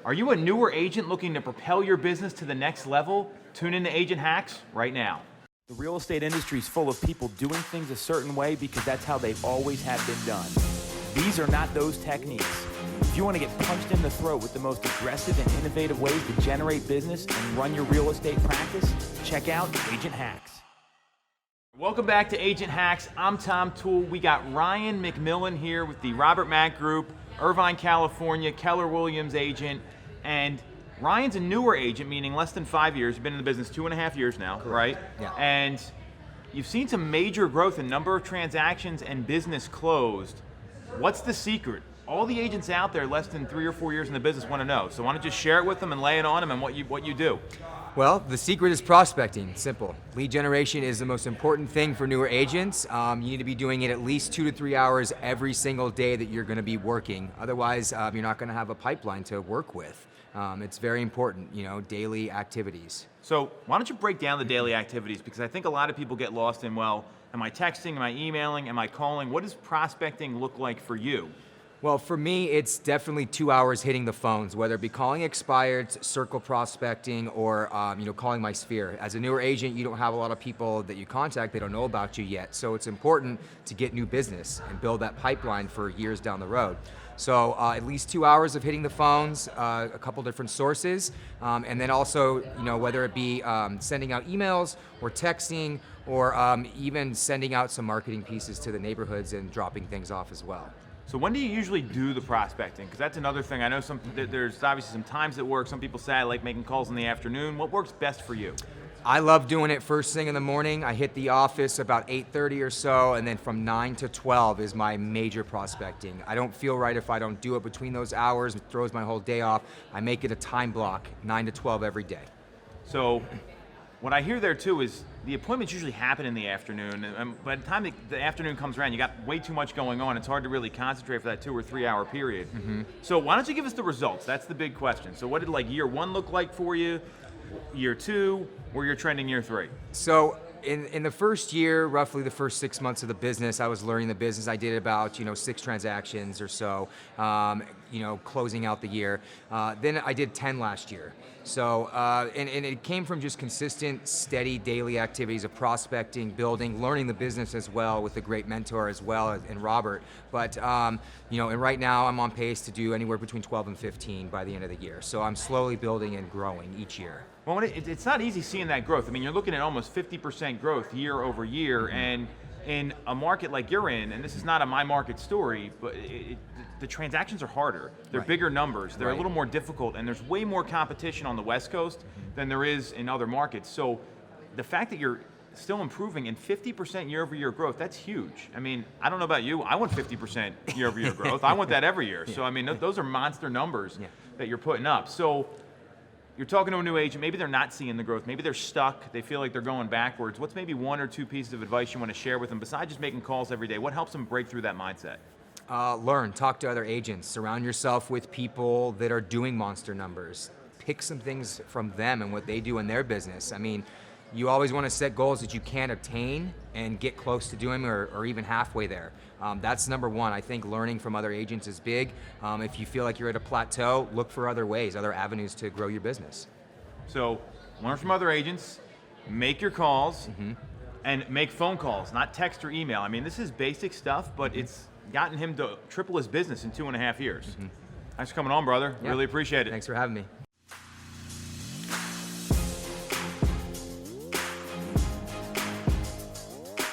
Are you a newer agent looking to propel your business to the next level? Tune in to Agent Hacks right now. The real estate industry is full of people doing things a certain way because that's how they always have been done. These are not those techniques. If you want to get punched in the throat with the most aggressive and innovative ways to generate business and run your real estate practice, check out Agent Hacks. Welcome back to Agent Hacks. I'm Tom Toole. We got Ryan McMillian here with the Robert Mack Group, Irvine, California, Keller Williams agent. And Ryan's a newer agent, meaning less than 5 years. You've been in the business 2.5 years now, right? Yeah. And you've seen some major growth in number of transactions and business closed. What's the secret? All the agents out there less than 3 or 4 years in the business want to know. So why don't you share it with them and lay it on them and what you do? Well, the secret is prospecting. Simple. Lead generation is the most important thing for newer agents. You need to be doing it at least 2 to 3 hours every single day that you're going to be working. Otherwise, you're not going to have a pipeline to work with. It's very important, daily activities. So why don't you break down the daily activities? Because I think a lot of people get lost in, well, am I texting, am I emailing, am I calling? What does prospecting look like for you? Well, for me, it's definitely 2 hours hitting the phones, whether it be calling expireds, circle prospecting, or calling my sphere. As a newer agent, you don't have a lot of people that you contact, they don't know about you yet. So it's important to get new business and build that pipeline for years down the road. So at least 2 hours of hitting the phones, a couple different sources, and then also, whether it be sending out emails or texting, or even sending out some marketing pieces to the neighborhoods and dropping things off as well. So when do you usually do the prospecting? Because that's another thing. I know there's obviously some times that work. Some people say I like making calls in the afternoon. What works best for you? I love doing it first thing in the morning. I hit the office about 8:30 or so, and then from 9 to 12 is my major prospecting. I don't feel right if I don't do it between those hours. It throws my whole day off. I make it a time block, 9 to 12 every day. So what I hear there too is the appointments usually happen in the afternoon. And by the time the afternoon comes around, you got way too much going on. It's hard to really concentrate for that 2 or 3 hour period. Mm-hmm. So why don't you give us the results? That's the big question. So what did year 1 look like for you? Year 2, where you're trending year 3? So in the first year, roughly the first 6 months of the business, I was learning the business. I did about 6 transactions or so, closing out the year. Then I did 10 last year. So and it came from just consistent, steady daily activities of prospecting, building, learning the business as well with a great mentor as well in Robert. But and right now I'm on pace to do anywhere between 12 and 15 by the end of the year. So I'm slowly building and growing each year. Well, it's not easy seeing that growth. I mean, you're looking at almost 50% growth year over year, mm-hmm. and in a market like you're in, and this is not a my market story, but the transactions are harder. They're right. Bigger numbers. They're right. A little more difficult, and there's way more competition on the West Coast mm-hmm. than there is in other markets. So the fact that you're still improving in 50% year over year growth, that's huge. I mean, I don't know about you. I want 50% year over year growth. I want that every year. Yeah. So I mean, those are monster numbers yeah. that you're putting up. So you're talking to a new agent, maybe they're not seeing the growth, maybe they're stuck, they feel like they're going backwards. What's maybe 1 or 2 pieces of advice you want to share with them besides just making calls every day? What helps them break through that mindset? Learn, talk to other agents, surround yourself with people that are doing monster numbers. Pick some things from them and what they do in their business. I mean, you always want to set goals that you can't obtain and get close to doing or even halfway there. That's number 1. I think learning from other agents is big. If you feel like you're at a plateau, look for other ways, other avenues to grow your business. So learn from other agents, make your calls, mm-hmm. and make phone calls, not text or email. I mean, this is basic stuff, but mm-hmm. it's gotten him to triple his business in 2.5 years. Mm-hmm. Thanks for coming on, brother. Yeah. Really appreciate it. Thanks for having me.